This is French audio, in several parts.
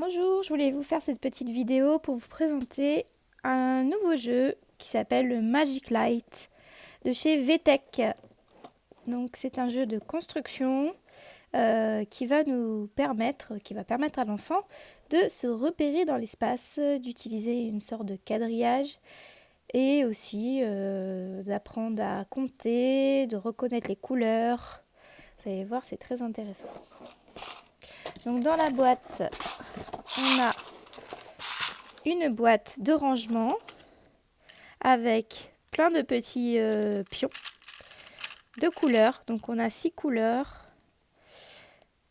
Bonjour, je voulais vous faire cette petite vidéo pour vous présenter un nouveau jeu qui s'appelle le Magic Light de chez VTech. Donc c'est un jeu de construction qui va permettre à l'enfant de se repérer dans l'espace, d'utiliser une sorte de quadrillage et aussi d'apprendre à compter, de reconnaître les couleurs. Vous allez voir, c'est très intéressant. Donc dans la boîte, on a une boîte de rangement avec plein de petits pions de couleurs. Donc on a 6 couleurs.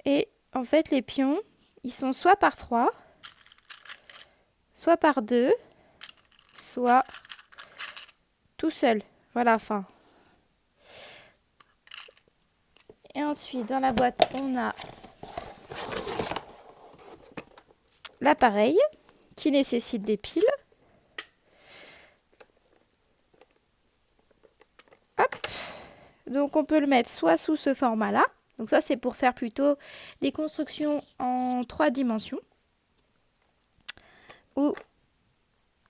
Et en fait les pions, ils sont soit par 3, soit par 2, soit tout seul. Voilà, enfin. Et ensuite dans la boîte, on a l'appareil qui nécessite des piles. Hop. Donc on peut le mettre soit sous ce format-là. Donc ça c'est pour faire plutôt des constructions en 3 dimensions. Ou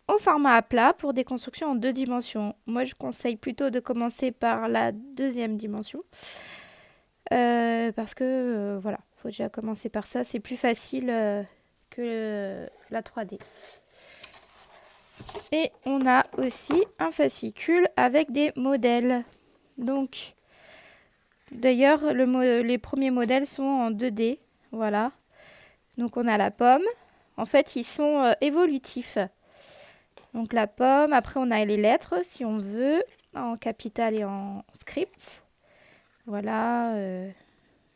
au format à plat pour des constructions en 2 dimensions. Moi je conseille plutôt de commencer par la 2e dimension. Parce que voilà, il faut déjà commencer par ça. C'est plus facile que la 3D. Et on a aussi un fascicule avec des modèles. Donc, d'ailleurs, les premiers modèles sont en 2D. Voilà. Donc, on a la pomme. En fait, ils sont évolutifs. Donc, la pomme. Après, on a les lettres, si on veut, en capital et en script. Voilà.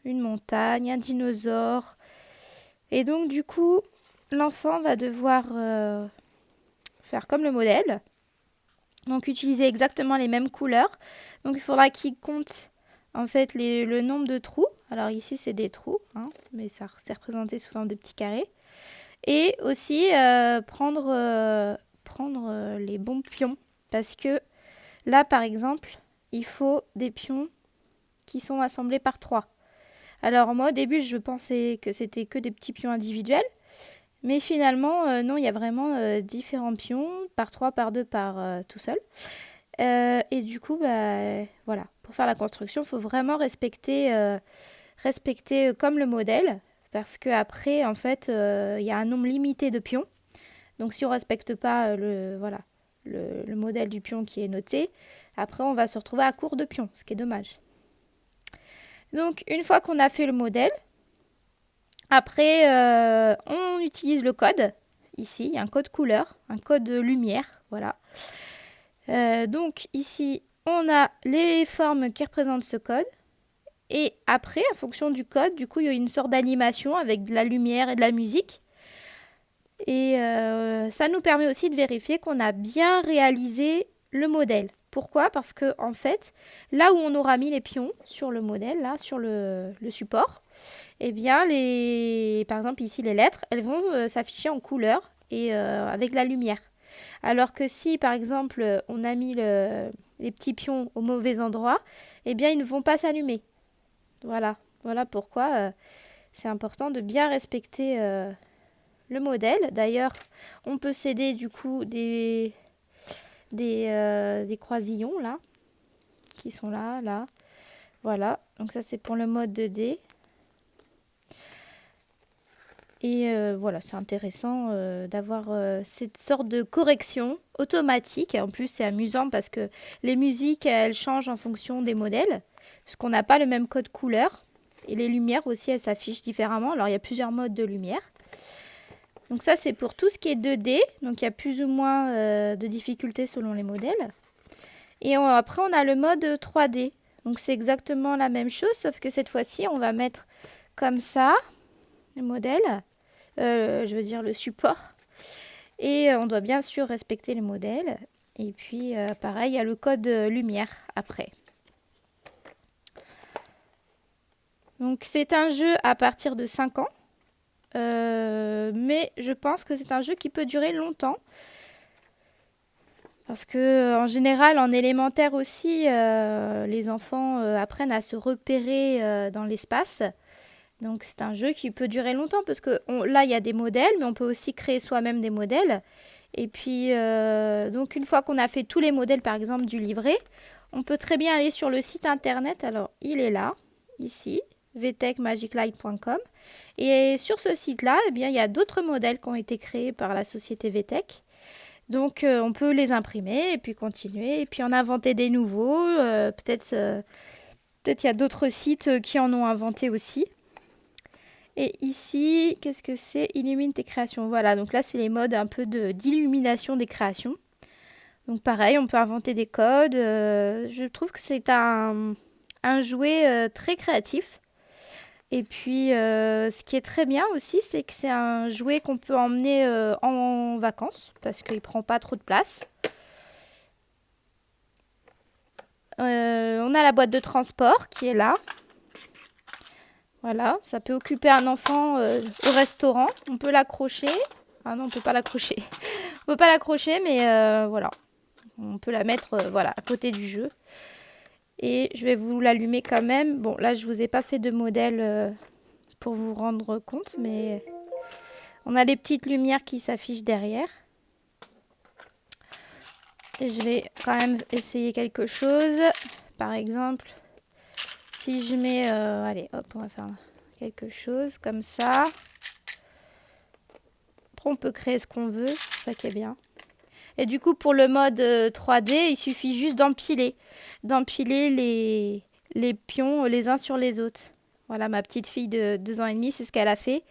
Une montagne, un dinosaure. Et donc, du coup, l'enfant va devoir faire comme le modèle. Donc utiliser exactement les mêmes couleurs. Donc il faudra qu'il compte en fait le nombre de trous. Alors ici c'est des trous, hein, mais ça c'est représenté sous forme de petits carrés. Et aussi prendre les bons pions. Parce que là par exemple, il faut des pions qui sont assemblés par 3. Alors moi au début je pensais que c'était que des petits pions individuels. Mais finalement, non, il y a vraiment différents pions, par 3, par 2, par tout seul. Et du coup, voilà, pour faire la construction, il faut vraiment respecter comme le modèle, parce qu'après, en fait, il y a un nombre limité de pions. Donc si on ne respecte pas le modèle du pion qui est noté, après on va se retrouver à court de pions, ce qui est dommage. Donc une fois qu'on a fait le modèle, après, on utilise le code. Ici, il y a un code couleur, un code lumière. Voilà. Donc ici, on a les formes qui représentent ce code. Et après, en fonction du code, du coup, il y a une sorte d'animation avec de la lumière et de la musique. Et ça nous permet aussi de vérifier qu'on a bien réalisé le modèle. Pourquoi? Parce que en fait, là où on aura mis les pions sur le modèle, là, sur le support, eh bien, par exemple ici les lettres, elles vont s'afficher en couleur et avec la lumière. Alors que si, par exemple, on a mis les petits pions au mauvais endroit, eh bien, ils ne vont pas s'allumer. Voilà, voilà pourquoi c'est important de bien respecter le modèle. D'ailleurs, on peut céder du coup des croisillons là, qui sont là, là. Voilà, donc ça c'est pour le mode 2D. Et voilà, c'est intéressant d'avoir cette sorte de correction automatique. En plus, c'est amusant parce que les musiques, elles changent en fonction des modèles, puisqu'on n'a pas le même code couleur. Et les lumières aussi, elles s'affichent différemment. Alors, il y a plusieurs modes de lumière. Donc ça, c'est pour tout ce qui est 2D. Donc, il y a plus ou moins de difficultés selon les modèles. Et après, on a le mode 3D. Donc, c'est exactement la même chose, sauf que cette fois-ci, on va mettre comme ça le modèle. Je veux dire le support. Et on doit bien sûr respecter les modèles. Et puis, pareil, il y a le code lumière après. Donc, c'est un jeu à partir de 5 ans. Mais je pense que c'est un jeu qui peut durer longtemps. Parce que en général, en élémentaire aussi, les enfants apprennent à se repérer dans l'espace. Donc c'est un jeu qui peut durer longtemps parce que là il y a des modèles, mais on peut aussi créer soi-même des modèles. Et puis donc une fois qu'on a fait tous les modèles par exemple du livret, on peut très bien aller sur le site internet. Alors il est là, ici, vtechmagiclight.com. Et sur ce site-là, eh bien, il y a d'autres modèles qui ont été créés par la société VTech. Donc on peut les imprimer et puis continuer et puis en inventer des nouveaux. Peut-être il y a d'autres sites qui en ont inventé aussi. Et ici, qu'est-ce que c'est? Illumine tes créations. Voilà, donc là, c'est les modes un peu d'illumination des créations. Donc pareil, on peut inventer des codes. Je trouve que c'est un jouet très créatif. Et puis, ce qui est très bien aussi, c'est que c'est un jouet qu'on peut emmener en vacances parce qu'il ne prend pas trop de place. On a la boîte de transport qui est là. Voilà, ça peut occuper un enfant au restaurant. On peut l'accrocher. Ah non, on ne peut pas l'accrocher. On ne peut pas l'accrocher, mais voilà. On peut la mettre voilà, à côté du jeu. Et je vais vous l'allumer quand même. Bon, là, je ne vous ai pas fait de modèle pour vous rendre compte, mais on a les petites lumières qui s'affichent derrière. Et je vais quand même essayer quelque chose. Par exemple, si je mets... allez, hop, on va faire quelque chose comme ça. Après, on peut créer ce qu'on veut, c'est ça qui est bien. Et du coup, pour le mode 3D, il suffit juste d'empiler les pions les uns sur les autres. Voilà, ma petite fille de 2 ans et demi, c'est ce qu'elle a fait.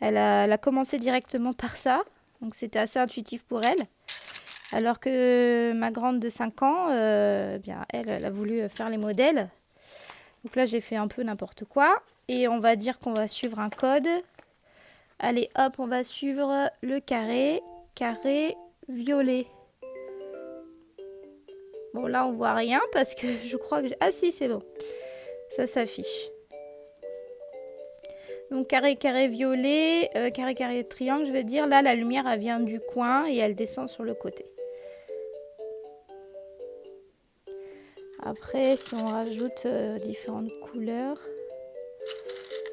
Elle a commencé directement par ça, donc c'était assez intuitif pour elle. Alors que ma grande de 5 ans, bien, elle a voulu faire les modèles. Donc là, j'ai fait un peu n'importe quoi. Et on va dire qu'on va suivre un code. Allez, hop, on va suivre le carré violet. Bon, là, on voit rien parce que je crois que... Ah si, c'est bon. Ça s'affiche. Donc, carré violet, carré triangle, je veux dire. Là, la lumière, elle vient du coin et elle descend sur le côté. Après, si on rajoute différentes couleurs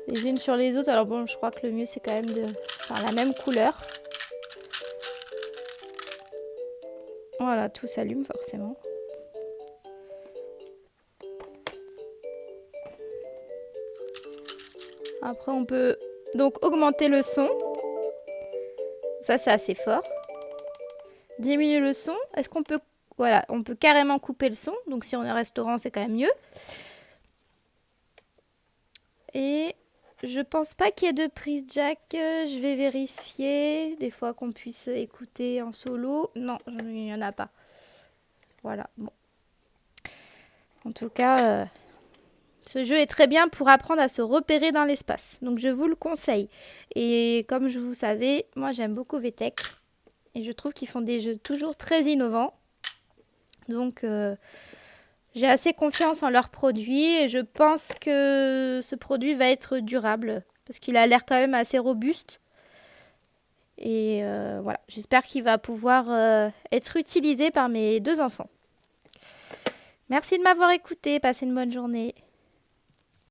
les unes sur les autres, alors bon, je crois que le mieux, c'est quand même de faire la même couleur. Voilà, tout s'allume forcément. Après, on peut donc augmenter le son. Ça, c'est assez fort. Diminuer le son. Est-ce qu'on peut... Voilà, on peut carrément couper le son. Donc, si on est au restaurant, c'est quand même mieux. Et je pense pas qu'il y ait de prise jack. Je vais vérifier. Des fois qu'on puisse écouter en solo. Non, il n'y en a pas. Voilà, bon. En tout cas, ce jeu est très bien pour apprendre à se repérer dans l'espace. Donc, je vous le conseille. Et comme vous savez, moi, j'aime beaucoup VTech. Et je trouve qu'ils font des jeux toujours très innovants. Donc, j'ai assez confiance en leurs produits. Et je pense que ce produit va être durable. Parce qu'il a l'air quand même assez robuste. Et voilà, j'espère qu'il va pouvoir être utilisé par mes 2 enfants. Merci de m'avoir écouté. Passez une bonne journée.